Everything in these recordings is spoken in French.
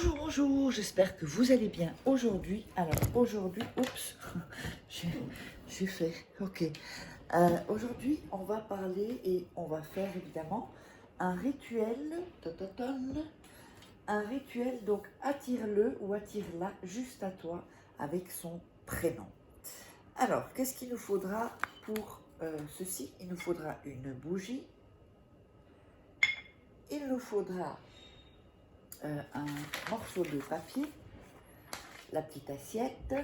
Bonjour, bonjour, j'espère que vous allez bien aujourd'hui. Alors aujourd'hui, oups, j'ai fait, ok. Aujourd'hui, on va parler et on va faire évidemment un rituel, un rituel, donc attire-le ou attire-la juste à toi avec son prénom. Alors, qu'est-ce qu'il nous faudra pour ceci? Il nous faudra une bougie, il nous faudra un morceau de papier, la petite assiette,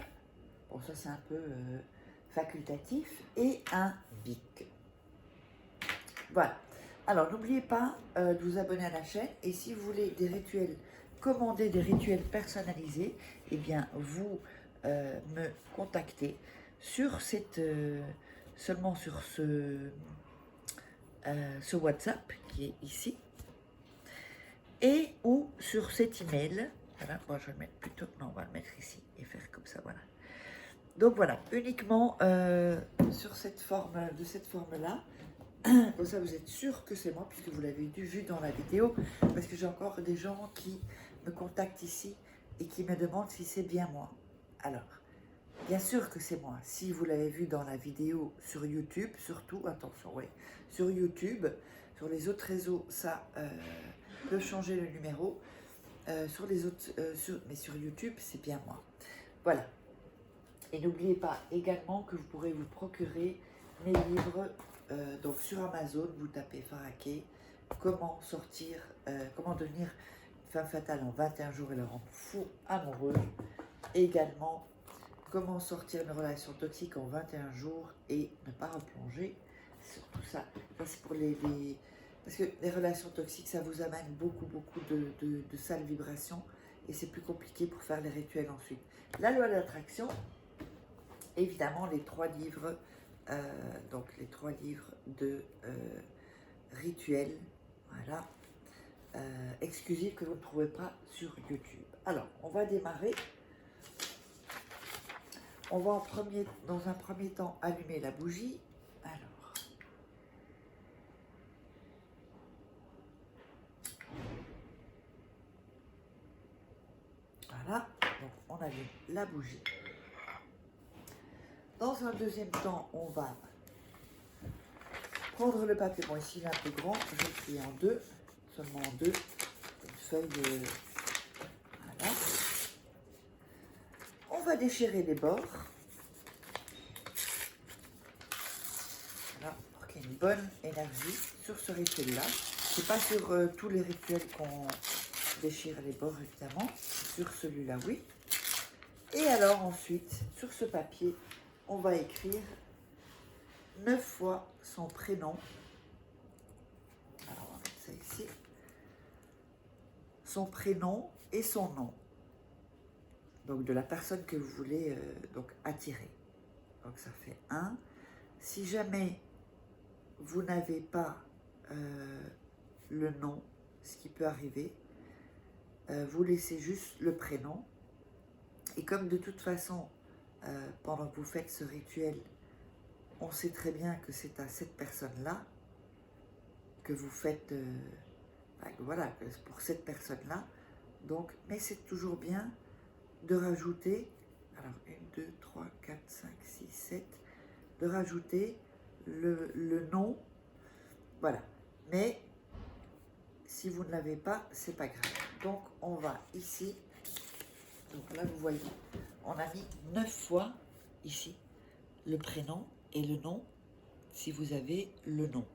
bon ça c'est un peu facultatif, et un bic. Voilà. Alors n'oubliez pas de vous abonner à la chaîne, et si vous voulez des rituels, commander des rituels personnalisés, eh bien vous me contactez sur cette, seulement sur ce WhatsApp qui est ici, et ou sur cet email. Voilà, moi je vais le mettre plutôt, non on va le mettre ici et faire comme ça, voilà. Donc voilà, uniquement sur cette forme, de cette forme-là. Comme ça vous êtes sûr que c'est moi, puisque vous l'avez vu dans la vidéo, parce que j'ai encore des gens qui me contactent ici et qui me demandent si c'est bien moi. Alors, bien sûr que c'est moi. Si vous l'avez vu dans la vidéo sur YouTube, surtout, attention, ouais, sur YouTube, sur les autres réseaux, ça peut changer le numéro. Sur les autres, mais sur YouTube, c'est bien moi. Voilà. Et n'oubliez pas également que vous pourrez vous procurer mes livres. Donc sur Amazon, vous tapez Faraké, comment sortir, comment devenir femme fatale en 21 jours et le rendre fou amoureux. Et également, comment sortir une relation toxique en 21 jours et ne pas replonger. Sur tout ça, c'est pour parce que les relations toxiques, ça vous amène beaucoup de sales vibrations et c'est plus compliqué pour faire les rituels ensuite. La loi de l'attraction, évidemment les 3 livres, donc les 3 livres de rituels, voilà, exclusifs que vous ne trouvez pas sur YouTube. Alors, on va démarrer. On va dans un premier temps allumer la bougie. Alors, voilà, donc on allume la bougie. Dans un deuxième temps, on va prendre le papier. Bon, ici il est un peu grand, je le plie en deux, seulement en deux. Une feuille de... Voilà. On va déchirer les bords. Voilà, pour qu'il y ait une bonne énergie sur ce rituel-là. C'est pas sur tous les rituels qu'on déchire les bords, évidemment. Sur celui-là, oui. Et alors ensuite, sur ce papier, on va écrire 9 fois son prénom. Alors, on va mettre ça ici. Son prénom et son nom. Donc, de la personne que vous voulez donc attirer. Donc, ça fait 1. Si jamais vous n'avez pas le nom, ce qui peut arriver, vous laissez juste le prénom. Et comme de toute façon, pendant que vous faites ce rituel, on sait très bien que c'est à cette personne-là que vous faites, voilà, pour cette personne-là. Donc, mais c'est toujours bien de rajouter, alors 1, 2, 3, 4, 5, 6, 7, de rajouter le nom, voilà. Mais si vous ne l'avez pas, c'est pas grave. Donc, on va ici, donc là vous voyez, on a mis 9 fois ici le prénom et le nom, si vous avez le nom.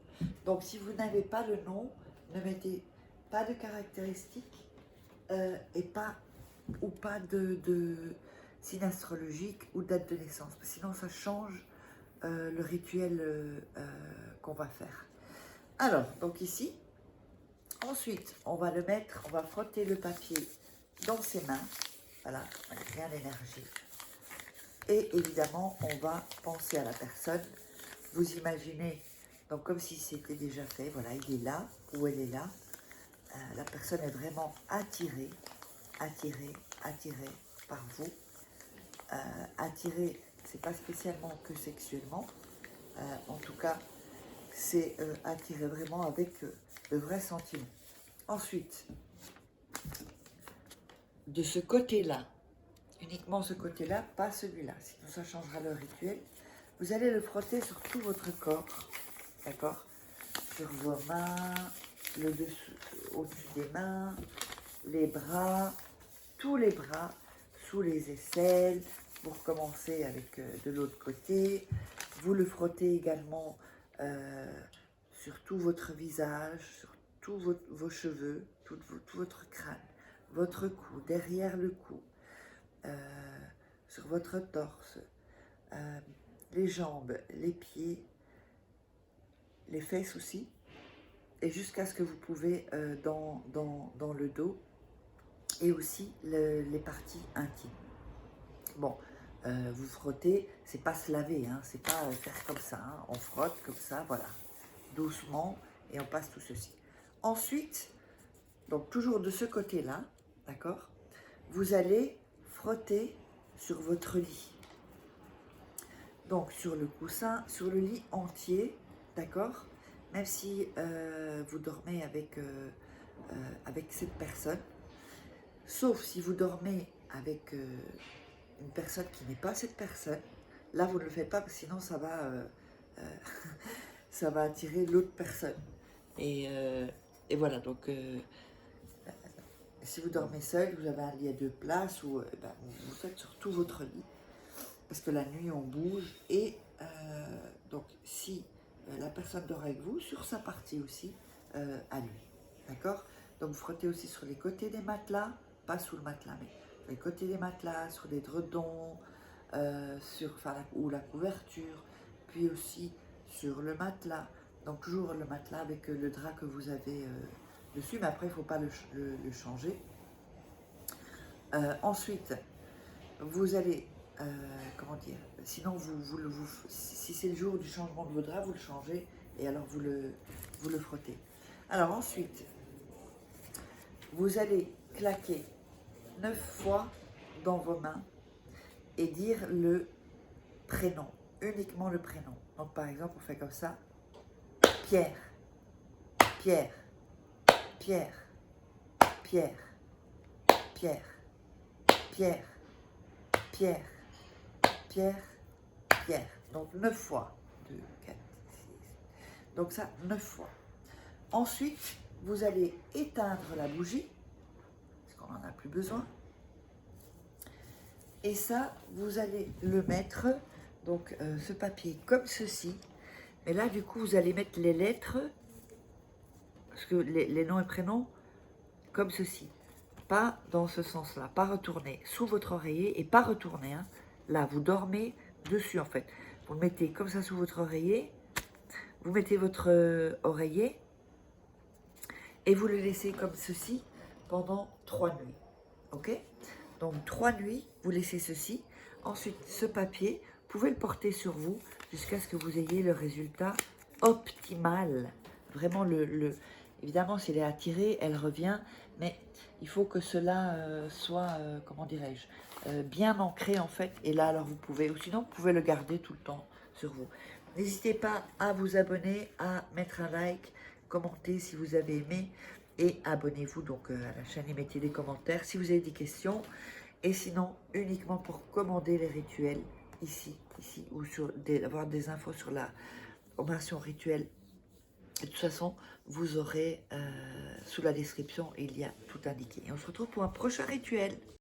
Donc, si vous n'avez pas le nom, ne mettez pas de caractéristiques et pas de signe astrologique ou date de naissance. Sinon, ça change le rituel qu'on va faire. Alors, donc ici, ensuite, on va le mettre, on va frotter le papier dans ses mains. Voilà, avec bien l'énergie. Et évidemment, on va penser à la personne. Vous imaginez, donc comme si c'était déjà fait, voilà, il est là, ou elle est là. La personne est vraiment attirée par vous. Attirée, c'est pas spécialement que sexuellement. En tout cas, c'est attiré vraiment avec le vrai sentiment. Ensuite, de ce côté-là, uniquement ce côté-là, pas celui-là, sinon ça changera le rituel. Vous allez le frotter sur tout votre corps, d'accord? Sur vos mains, le dessous, au-dessus des mains, les bras, tous les bras, sous les aisselles. Vous recommencez avec de l'autre côté. Vous le frottez également sur tout votre visage, sur tous vos cheveux, tout votre crâne, votre cou, derrière le cou, sur votre torse, les jambes, les pieds, les fesses aussi, et jusqu'à ce que vous pouvez dans le dos, et aussi les parties intimes. Bon, vous frottez, c'est pas se laver, hein, c'est pas faire comme ça, hein, on frotte comme ça, voilà, doucement, et on passe tout ceci. Ensuite, donc toujours de ce côté-là, d'accord, vous allez frotter sur votre lit. Donc sur le coussin, sur le lit entier, d'accord, même si vous dormez avec cette personne, sauf si vous dormez avec une personne qui n'est pas cette personne, là vous ne le faites pas parce que sinon ça va, ça va attirer l'autre personne. Et voilà, donc si vous dormez seul, vous avez un lit à 2 places, ou ben, vous faites sur tout votre lit, parce que la nuit on bouge, et donc si la personne dort avec vous, sur sa partie aussi, à lui, d'accord? Donc vous frottez aussi sur les côtés des matelas, pas sous le matelas, mais sur les côtés des matelas, sur les dredons, ou la couverture, puis aussi sur le matelas, donc toujours le matelas avec le drap que vous avez dessus, mais après il ne faut pas le changer. Ensuite, vous allez, comment dire, sinon si c'est le jour du changement de vos draps, vous le changez et alors vous le frottez. Alors ensuite, vous allez claquer 9 fois dans vos mains et dire le prénom, uniquement le prénom. Donc par exemple, on fait comme ça, Pierre, Pierre, Pierre, Pierre, Pierre, Pierre, Pierre, Pierre, Pierre. Donc 9 fois. 2, 4, 6. Donc ça, 9 fois. Ensuite, vous allez éteindre la bougie, parce qu'on n'en a plus besoin. Et ça, vous allez le mettre, donc ce papier comme ceci. Mais là, du coup, vous allez mettre les lettres, parce que les noms et prénoms, comme ceci. Pas dans ce sens-là, pas retourner sous votre oreiller et pas retourner. Hein. Là, vous dormez dessus, en fait. Vous le mettez comme ça sous votre oreiller. Vous mettez votre oreiller et vous le laissez comme ceci pendant 3 nuits. Ok? Donc 3 nuits, vous laissez ceci. Ensuite, ce papier, vous pouvez le porter sur vous jusqu'à ce que vous ayez le résultat optimal. Vraiment, évidemment, si elle est attirée, elle revient, mais il faut que cela soit, comment dirais-je, bien ancré en fait. Et là, alors vous pouvez, ou sinon, vous pouvez le garder tout le temps sur vous. N'hésitez pas à vous abonner, à mettre un like, commenter si vous avez aimé. Et abonnez-vous donc à la chaîne et mettez des commentaires si vous avez des questions. Et sinon, uniquement pour commander les rituels ici, ou avoir des infos sur la formation rituelle. De toute façon, vous aurez sous la description, il y a tout indiqué. Et on se retrouve pour un prochain rituel.